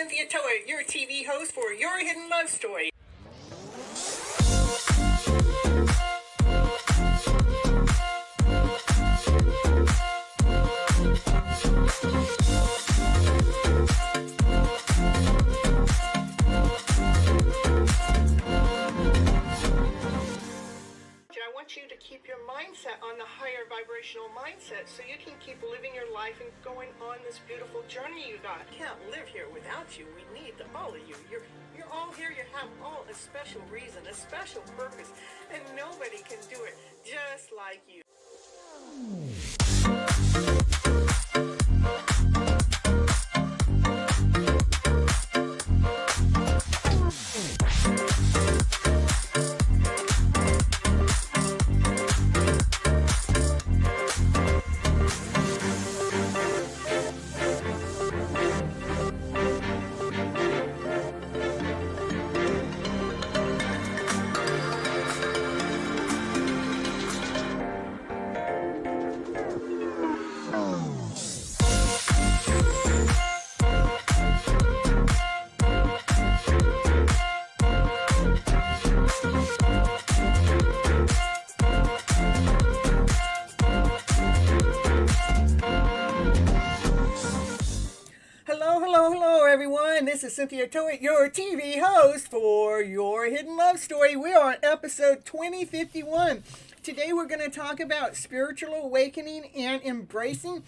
Cynthia Toet, your TV host for Your Hidden Love Story. I want you to keep your mindset on the higher vibrational mindset so you can keep living your life and going on this beautiful journey you got. Can't live here without you. We need all of you. You're all here. You have all a special reason, a special purpose, and nobody can do it just like you. Hello, everyone. This is Cynthia Toet, your TV host for Your Hidden Love Story. We are on episode 2051. Today we're going to talk about spiritual awakening and embracing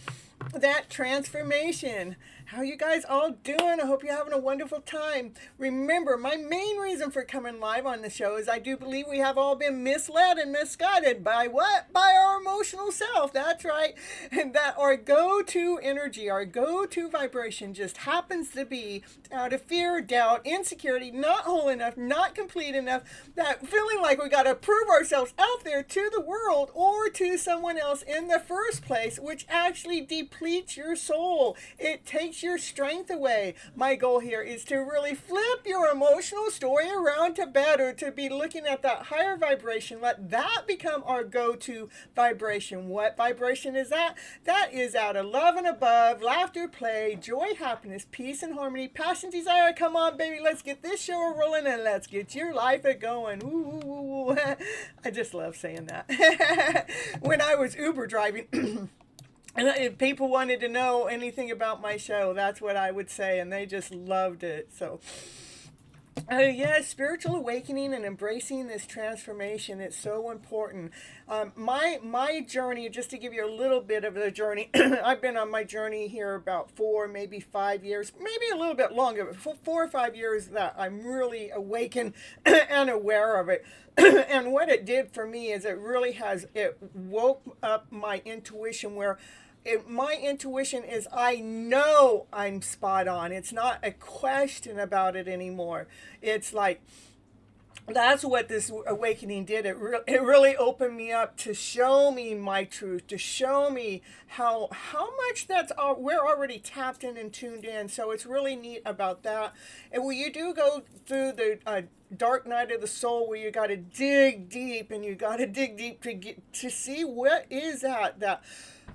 that transformation. How you guys all doing? I hope you're having a wonderful time. Remember, my main reason for coming live on the show is I do believe we have all been misled and misguided by what? By our emotional self. That's right. And that our go-to energy, our go-to vibration just happens to be out of fear, doubt, insecurity, not whole enough, not complete enough, that feeling like we got to prove ourselves out there to the world or to someone else in the first place, which actually depresses depletes your soul. It takes your strength away. My goal here is to really flip your emotional story around to better, to be looking at that higher vibration. Let that become our go-to vibration. What vibration is that? That is out of love and above, laughter, play, joy, happiness, peace, and harmony, passion, desire. Come on, baby, let's get this show rolling and let's get your life going. Ooh, ooh, ooh. I just love saying that. When I was Uber driving, and if people wanted to know anything about my show, that's what I would say, and they just loved it. So, yeah, spiritual awakening and embracing this transformation, it's so important. My journey, just to give you a little bit of the journey, I've been on my journey here about 4, maybe 5 years, maybe a little bit longer, but 4 or 5 years that I'm really awakened and aware of it. And what it did for me is it woke up my intuition where my intuition is, I know I'm spot on. It's not a question about it anymore. It's like, that's what this awakening did. It really opened me up to show me my truth, to show me how much we're already tapped in and tuned in. So it's really neat about that. And when you do go through the dark night of the soul, where you got to dig deep, and you got to dig deep to see what is that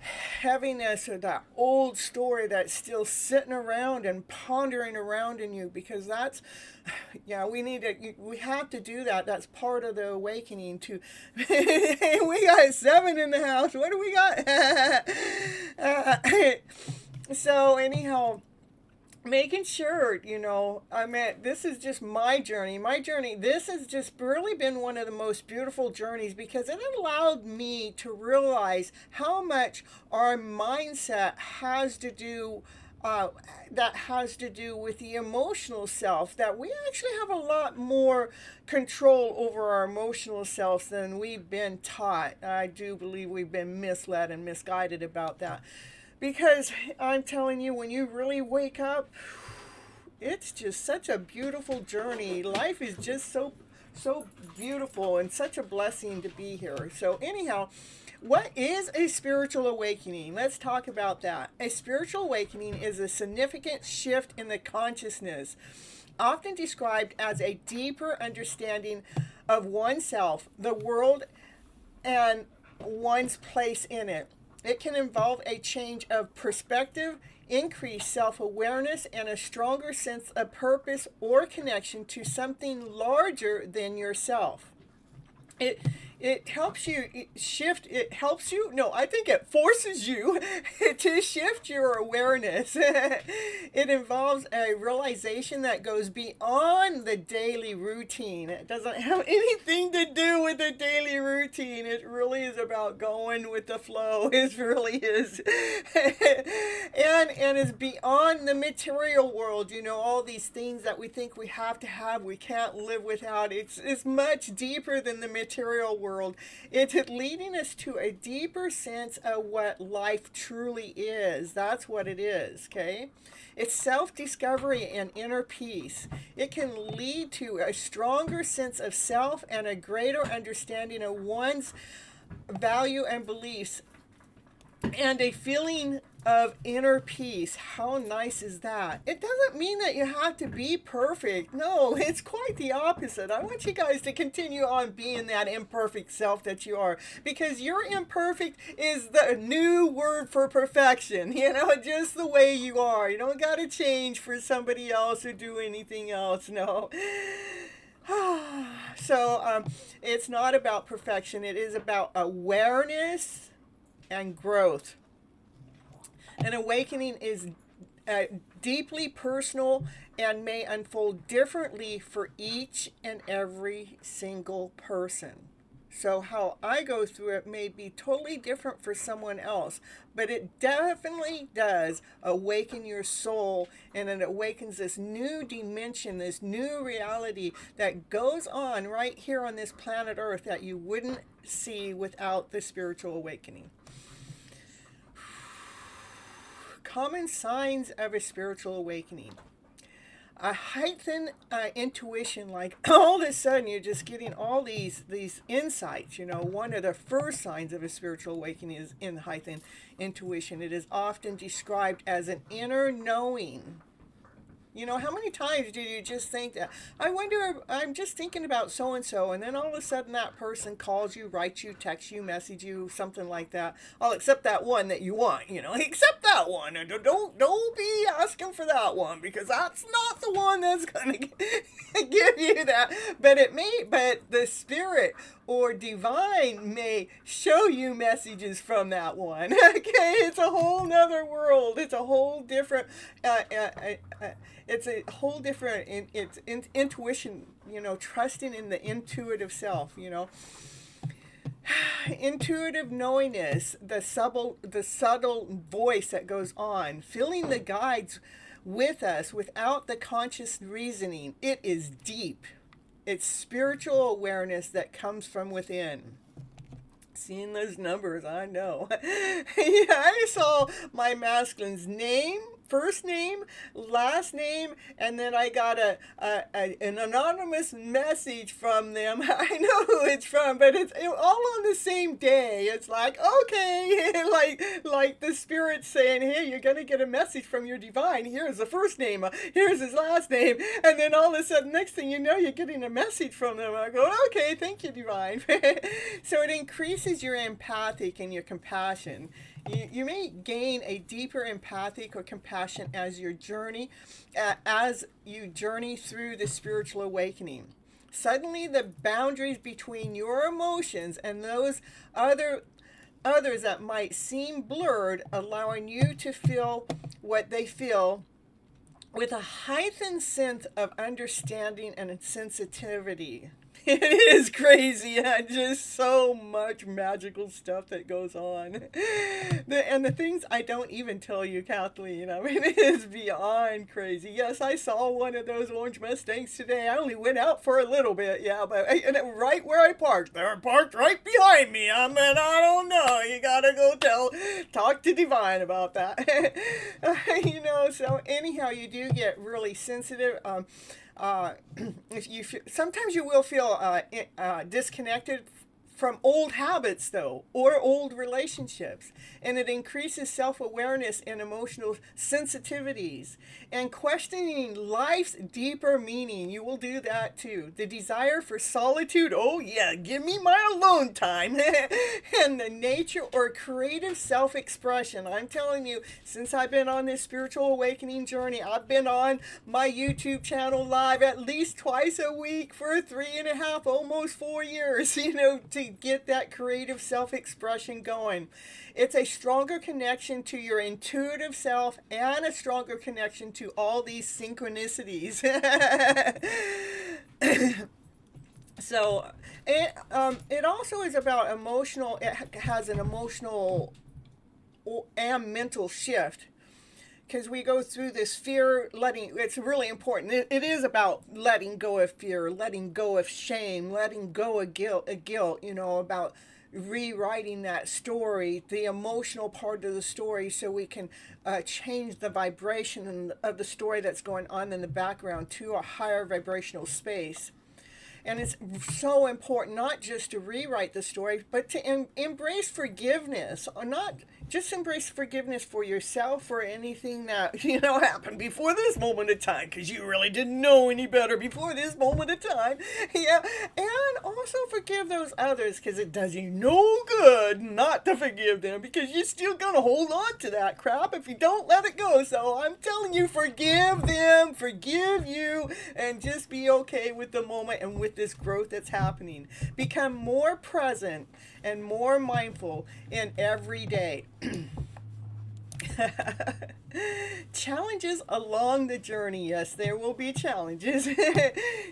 heaviness or that old story that's still sitting around and pondering around in you, because that's, yeah, we have to do that. That's part of the awakening too. We got 7 in the house. What do we got? So anyhow, making sure, this is just my journey. This has just really been one of the most beautiful journeys, because it allowed me to realize how much our mindset has to do with the emotional self, that we actually have a lot more control over our emotional selves than we've been taught. I do believe we've been misled and misguided about that. Because I'm telling you, when you really wake up, it's just such a beautiful journey. Life is just so beautiful and such a blessing to be here. So anyhow, what is a spiritual awakening? Let's talk about that. A spiritual awakening is a significant shift in the consciousness, often described as a deeper understanding of oneself, the world, and one's place in it. It can involve a change of perspective, increased self-awareness, and a stronger sense of purpose or connection to something larger than yourself. It helps you shift. I think it forces you to shift your awareness. It involves a realization that goes beyond the daily routine. It doesn't have anything to do with the daily routine. It really is about going with the flow. It really is. And it's beyond the material world. All these things that we think we have to have, we can't live without. It's much deeper than the material world. It's leading us to a deeper sense of what life truly is. That's what it is, okay? It's self-discovery and inner peace. It can lead to a stronger sense of self and a greater understanding of one's value and beliefs, and a feeling of inner peace. How nice is that? It doesn't mean that you have to be perfect. No, it's quite the opposite. I want you guys to continue on being that imperfect self that you are, because your imperfect is the new word for perfection. Just the way you are. You don't got to change for somebody else or do anything else. No. So it's not about perfection. It is about awareness and growth. An awakening is deeply personal and may unfold differently for each and every single person. So how I go through it may be totally different for someone else, but it definitely does awaken your soul, and it awakens this new dimension, this new reality that goes on right here on this planet Earth that you wouldn't see without the spiritual awakening. Common signs of a spiritual awakening. a heightened intuition, like all of a sudden you're just getting all these insights. One of the first signs of a spiritual awakening is in heightened intuition. It is often described as an inner knowing. How many times do you just think that, I wonder, I'm just thinking about so and so, and then all of a sudden that person calls you, writes you, texts you, message you, something like that. I'll accept that one that you want, accept that one, and don't be asking for that one, because that's not the one that's gonna give you that. But the spirit or divine may show you messages from that one. Okay, it's a whole nother world. It's a whole different. It's a whole different. It's intuition. Trusting in the intuitive self. Intuitive knowingness, the subtle voice that goes on, feeling the guides with us without the conscious reasoning. It is deep. It's spiritual awareness that comes from within. Seeing those numbers, I know. I saw my masculine's name, first name, last name, and then I got an anonymous message from them. I know who it's from, but it's all on the same day. It's like, okay, like the spirit saying, hey, you're gonna get a message from your divine. Here's the first name, here's his last name, and then all of a sudden, next thing you know, you're getting a message from them. I go, okay, thank you, divine. So it increases your empathic and your compassion. You may gain a deeper empathic or compassion as you journey through the spiritual awakening. Suddenly, the boundaries between your emotions and those others that might seem blurred, allowing you to feel what they feel with a heightened sense of understanding and sensitivity. It is crazy. Just so much magical stuff that goes on. And the things I don't even tell you, Kathleen. It is beyond crazy. Yes, I saw one of those orange Mustangs today. I only went out for a little bit, but right where I parked. They were parked right behind me. I don't know. You gotta go talk to Divine about that. So anyhow, you do get really sensitive. Sometimes you will feel disconnected from old habits, though, or old relationships, and it increases self-awareness and emotional sensitivities, and questioning life's deeper meaning. You will do that too. The desire for solitude, oh yeah, give me my alone time, and the nature or creative self-expression. I'm telling you, since I've been on this spiritual awakening journey, I've been on my YouTube channel live at least twice a week for 3.5, almost 4 years, to get that creative self-expression going. It's a stronger connection to your intuitive self and a stronger connection to all these synchronicities. So it also is about emotional. It has an emotional and mental shift, because we go through this fear, it's really important. It is about letting go of fear, letting go of shame, letting go of guilt, about rewriting that story, the emotional part of the story, so we can change the vibration of the story that's going on in the background to a higher vibrational space. And it's so important not just to rewrite the story, but to embrace forgiveness. Or not just embrace forgiveness for yourself for anything that, happened before this moment of time, because you really didn't know any better before this moment of time. Yeah. And also forgive those others, because it does you no good not to forgive them, because you're still going to hold on to that crap if you don't let it go. So I'm telling you, forgive them, forgive you, and just be okay with the moment and with this growth that's happening. Become more present and more mindful in every day. Challenges along the journey. Yes, there will be challenges.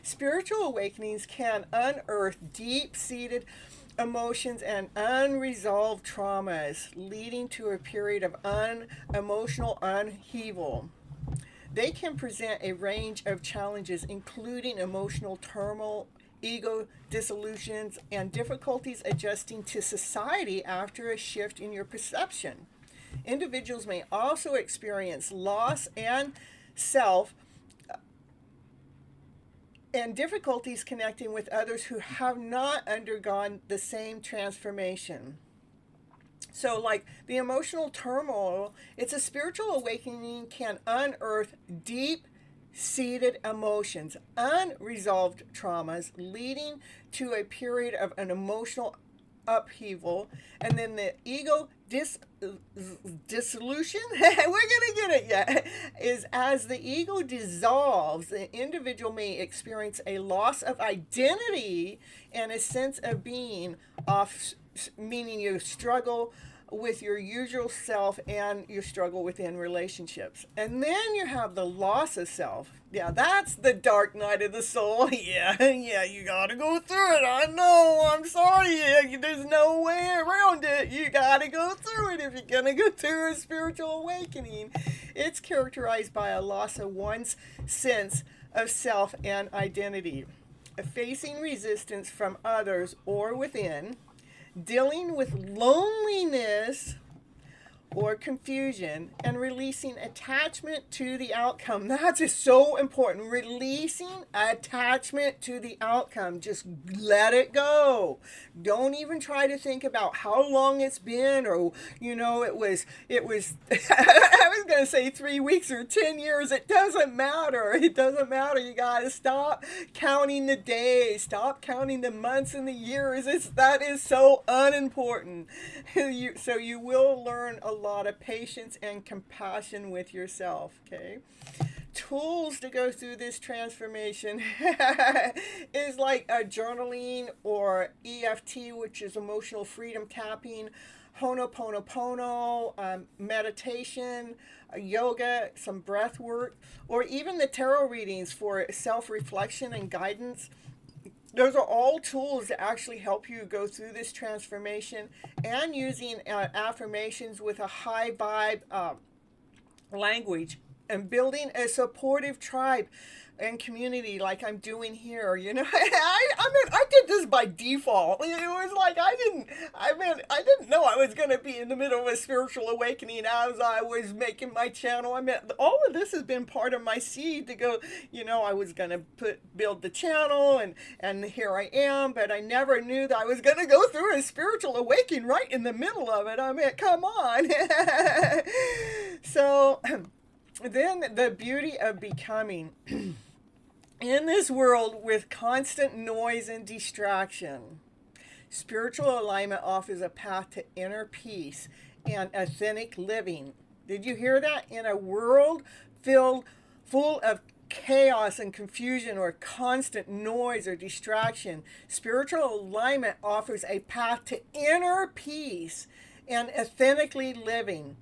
Spiritual awakenings can unearth deep-seated emotions and unresolved traumas, leading to a period of emotional upheaval. They can present a range of challenges, including emotional turmoil, ego dissolutions, and difficulties adjusting to society after a shift in your perception. Individuals may also experience loss and self and difficulties connecting with others who have not undergone the same transformation. So, like the emotional turmoil, it's a spiritual awakening can unearth deep seated emotions, unresolved traumas, leading to a period of an emotional upheaval, and then the ego dissolution. We're gonna get it yet. Is as the ego dissolves, the individual may experience a loss of identity and a sense of being off, meaning you struggle with your usual self and you struggle within relationships. And then you have the loss of self. Yeah, that's the dark night of the soul. Yeah, you gotta go through it. I know, I'm sorry. There's no way around it. You gotta go through it if you're gonna go through a spiritual awakening. It's characterized by a loss of one's sense of self and identity, facing resistance from others or within, dealing with loneliness or confusion, and releasing attachment to the outcome. That's just so important. Releasing attachment to the outcome. Just let it go. Don't even try to think about how long it's been, or it was I was going to say 3 weeks or 10 years. It doesn't matter. It doesn't matter. You got to stop counting the days. Stop counting the months and the years. That is so unimportant. So you will learn a lot of patience and compassion with yourself. Okay, tools to go through this transformation is like journaling or EFT, which is emotional freedom tapping, Ho'oponopono, meditation, yoga, some breath work, or even the tarot readings for self-reflection and guidance. Those are all tools that actually help you go through this transformation, and using affirmations with a high vibe language, and building a supportive tribe and community like I'm doing here. I did this by default. It was like I didn't know I was going to be in the middle of a spiritual awakening as I was making my channel. All of this has been part of my seed to go, I was going to build the channel, and here I am, but I never knew that I was going to go through a spiritual awakening right in the middle of it. Come on. So then the beauty of becoming in this world with constant noise and distraction. Spiritual alignment offers a path to inner peace and authentic living. Did you hear that? In a world full of chaos and confusion or constant noise or distraction, spiritual alignment offers a path to inner peace and authentically living.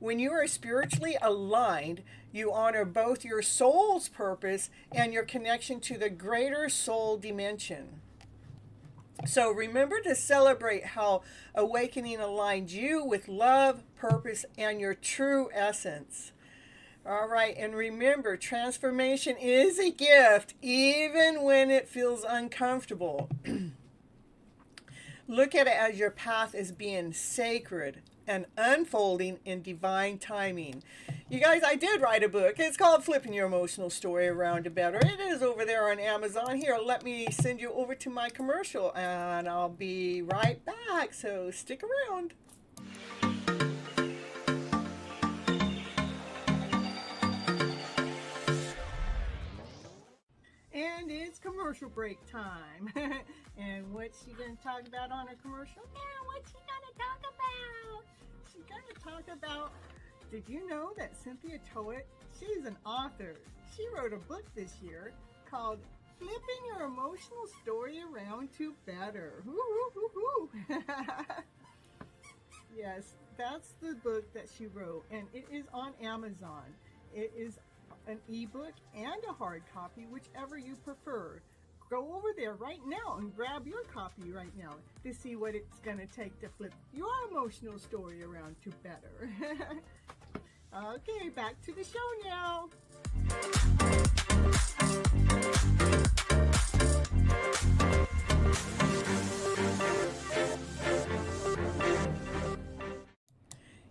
When you are spiritually aligned, you honor both your soul's purpose and your connection to the greater soul dimension. So remember to celebrate how awakening aligns you with love, purpose, and your true essence. All right, and remember, transformation is a gift, even when it feels uncomfortable. Look at it as your path is being sacred and unfolding in divine timing. You guys, I did write a book. It's called FlipN Your Emotional Story Around to Better. It is over there on Amazon. Here, let me send you over to my commercial, and I'll be right back. So stick around. And it's commercial break time. And what's she going to talk about on her commercial? Now, what's she going to talk about? She's going to talk about, did you know that Cynthia Toet, she's an author. She wrote a book this year called FlipN Your Emotional Story Around to Better. Yes, that's the book that she wrote, and it is on Amazon. It is an ebook and a hard copy, whichever you prefer. Go over there right now and grab your copy right now to see what it's going to take to flip your emotional story around to better. Okay, back to the show now.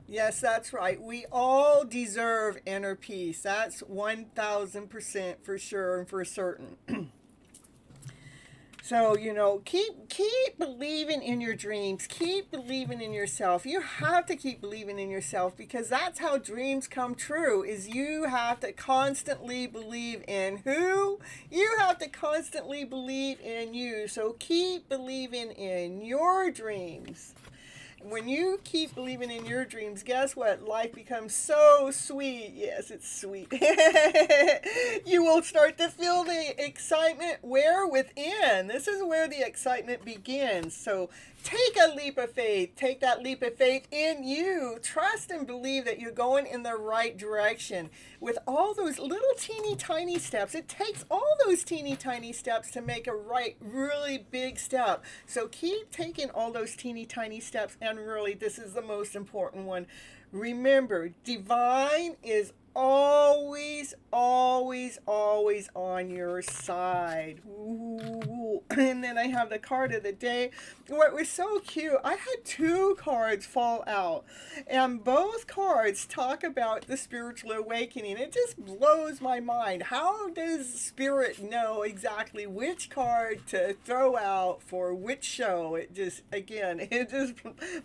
Yes, that's right. We all deserve inner peace. That's 1000% for sure and for certain. So, keep believing in your dreams. Keep believing in yourself. You have to keep believing in yourself, because that's how dreams come true. Is you have to constantly believe in who? You have to constantly believe in you. So keep believing in your dreams. When you keep believing in your dreams, guess what? Life becomes so sweet. Yes, it's sweet. You will start to feel the excitement where within. This is where the excitement begins. So take a leap of faith. Take that leap of faith in you. Trust and believe that you're going in the right direction. With all those little teeny tiny steps, it takes all those teeny tiny steps to make a really big step. So keep taking all those teeny tiny steps, and really, this is the most important one. Remember, divine is always, always, always on your side. Ooh. And then I have the card of the day. What was so cute, I had 2 cards fall out, and both cards talk about the spiritual awakening. It just blows my mind. How does Spirit know exactly which card to throw out for which show? It just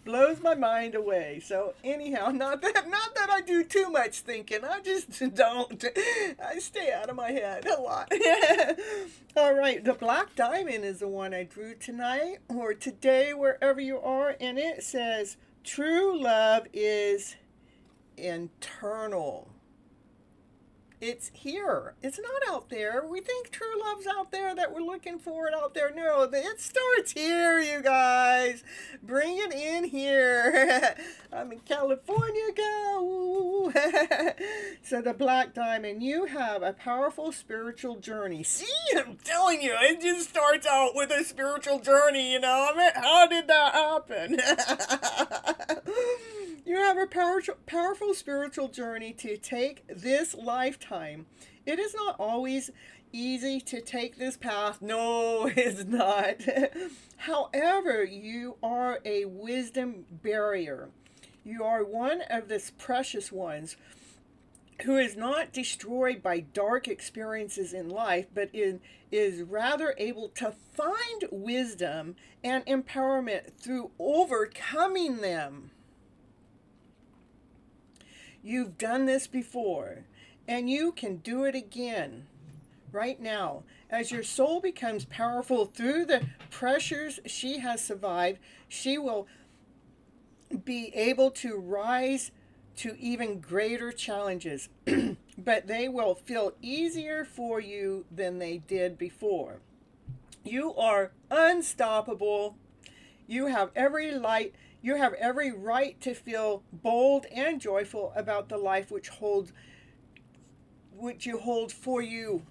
blows my mind away. So anyhow, not that I do too much thinking. I just don't. I stay out of my head a lot. All right, the black diamond is the one I drew tonight or today, wherever you are, and it says true love is internal. It's here. It's not out there. We think true love's out there, that we're looking for it out there. No, it starts here, you guys. Bring it in here. I'm in California, go. So the black diamond, you have a powerful spiritual journey. See, I'm telling you, it just starts out with a spiritual journey, I mean, how did that happen? You have a powerful spiritual journey to take this lifetime. It is not always easy to take this path. No, it's not. However, you are a wisdom barrier. You are one of the precious ones who is not destroyed by dark experiences in life, but is rather able to find wisdom and empowerment through overcoming them. You've done this before, and you can do it again right now. As your soul becomes powerful through the pressures she has survived, she will be able to rise to even greater challenges, but they will feel easier for you than they did before. You are unstoppable. You have every right to feel bold and joyful about the life which you hold for you.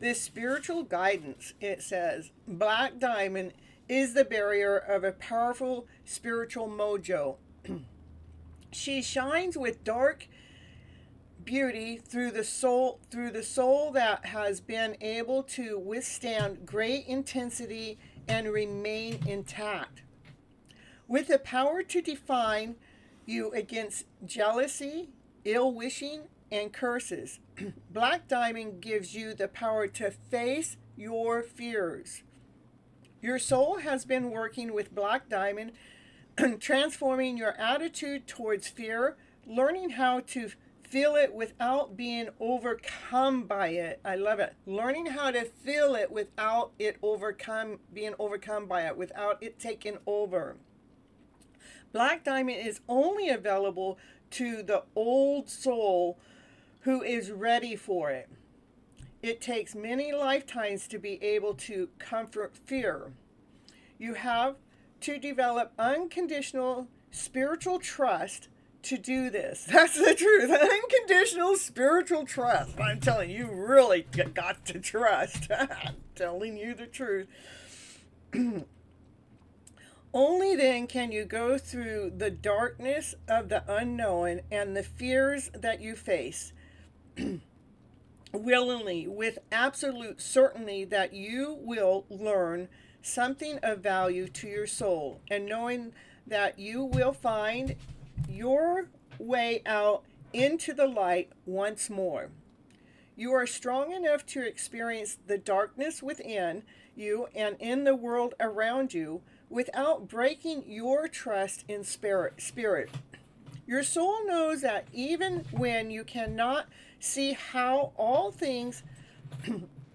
This spiritual guidance, it says, black diamond is the barrier of a powerful spiritual mojo. She shines with dark beauty through the soul that has been able to withstand great intensity and remain intact. With the power to define you against jealousy, ill wishing, and curses, black diamond gives you the power to face your fears. Your soul has been working with black diamond, transforming your attitude towards fear, learning how to feel it without being overcome by it. I love it. Learning how to feel it without it being overcome by it, without it taking over. Black diamond is only available to the old soul who is ready for it. It takes many lifetimes to be able to comfort fear. You have to develop unconditional spiritual trust to do this. That's the truth. Unconditional spiritual trust. I'm telling you, really got to trust. I'm telling you the truth. Only then can you go through the darkness of the unknown and the fears that you face willingly, with absolute certainty that you will learn something of value to your soul, and knowing that you will find your way out into the light once more. You are strong enough to experience the darkness within you and in the world around you without breaking your trust in spirit. Your soul knows that even when you cannot see how all things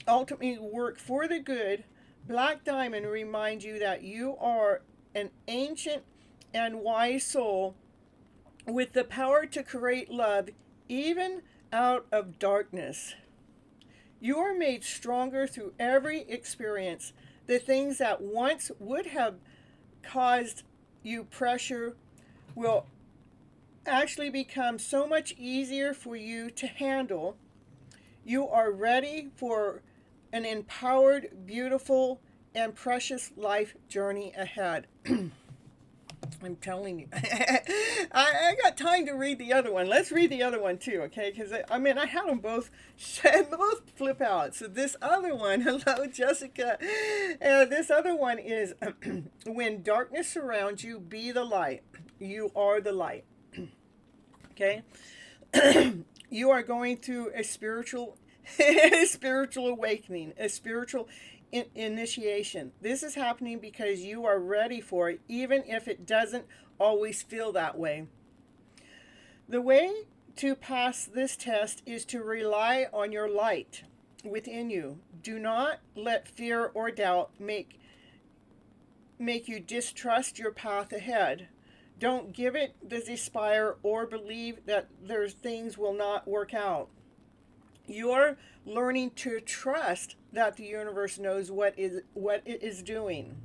ultimately work for the good, Black Diamond reminds you that you are an ancient and wise soul with the power to create love even out of darkness. You are made stronger through every experience. The things that once would have caused you pressure will actually become so much easier for you to handle. You are ready for an empowered, beautiful, and precious life journey ahead. I'm telling you. I got time to read the other one. Let's read the other one too, okay? Because I had them both flip out. So this other one, hello Jessica. This other one is when darkness surrounds you, be the light. You are the light. Okay? You are going through a spiritual awakening, a spiritual initiation. This is happening because you are ready for it, even if it doesn't always feel that way. The way to pass this test is to rely on your light within you. Do not let fear or doubt make you distrust your path ahead. Don't give it the despair or believe that things will not work out. You're learning to trust that the universe knows what it is doing.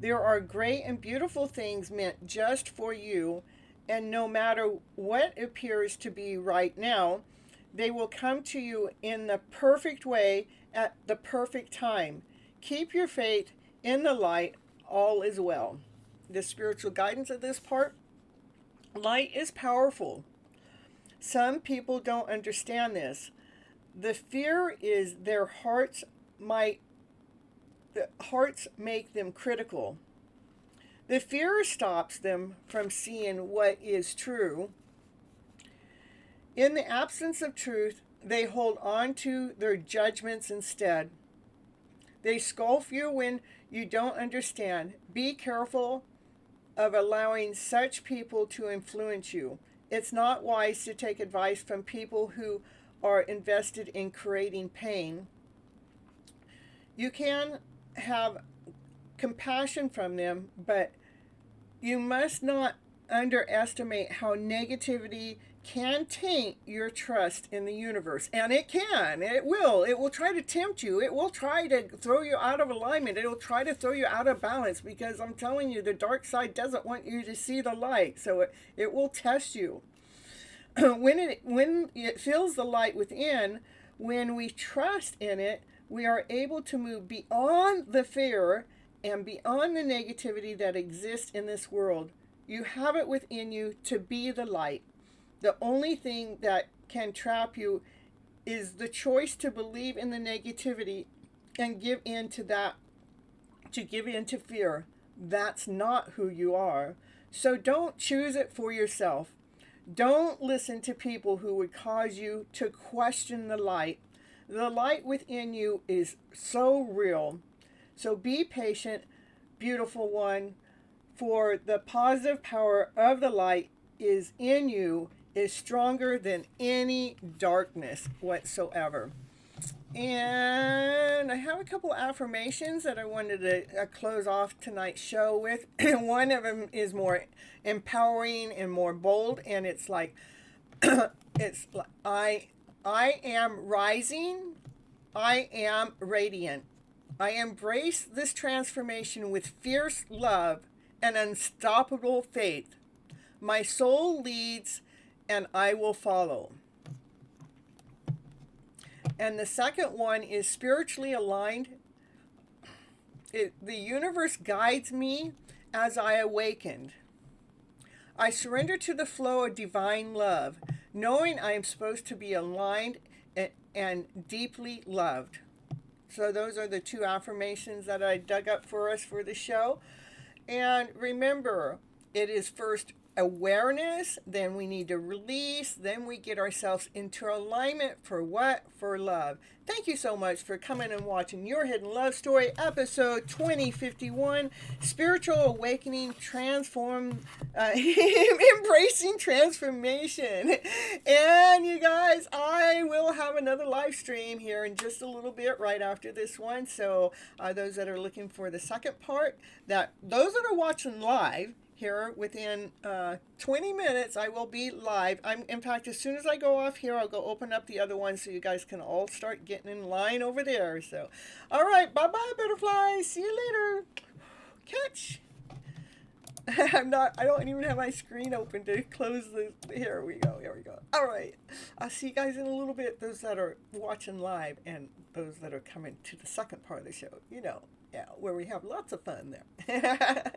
There are great and beautiful things meant just for you, and no matter what appears to be right now, they will come to you in the perfect way at the perfect time. Keep your faith in the light. All is well. The spiritual guidance of this part: light is powerful. Some people don't understand this. The fear is their hearts make them critical. The fear stops them from seeing what is true. In the absence of truth, they hold on to their judgments instead. They scoff you when you don't understand. Be careful of allowing such people to influence you. It's not wise to take advice from people who are invested in creating pain. You can have compassion from them, but you must not underestimate how negativity can taint your trust in the universe. And it will try to tempt you. It will try to throw you out of alignment. It will try to throw you out of balance, because I'm telling you, the dark side doesn't want you to see the light. So it will test you. When it feels the light within, when we trust in it, we are able to move beyond the fear and beyond the negativity that exists in this world. You have it within you to be the light. The only thing that can trap you is the choice to believe in the negativity and give in to fear. That's not who you are. So don't choose it for yourself. Don't listen to people who would cause you to question the light. The light within you is so real. So be patient, beautiful one, for the positive power of the light is in you, is stronger than any darkness whatsoever. And I have a couple affirmations that I wanted to close off tonight's show with. One of them is more empowering and more bold, and it's like, I am rising. I am radiant. I embrace this transformation with fierce love and unstoppable faith. My soul leads, and I will follow. And the second one is spiritually aligned. The universe guides me as I awakened. I surrender to the flow of divine love, knowing I am supposed to be aligned and deeply loved. So those are the two affirmations that I dug up for us for the show. And remember, it is first awareness, then we need to release, then we get ourselves into alignment for what? For love. Thank you so much for coming and watching Your Hidden Love Story, episode 2051, Spiritual Awakening, Embracing Transformation. And you guys, I will have another live stream here in just a little bit right after this one. So those that are looking for the second part, those that are watching live, here within 20 minutes I will be live. In fact, as soon as I go off here, I'll go open up the other one so you guys can all start getting in line over there. So all right, bye bye butterflies, see you later. Catch. I don't even have my screen open to close the, here we go. All right, I'll see you guys in a little bit, those that are watching live and those that are coming to the second part of the show, yeah, where we have lots of fun there.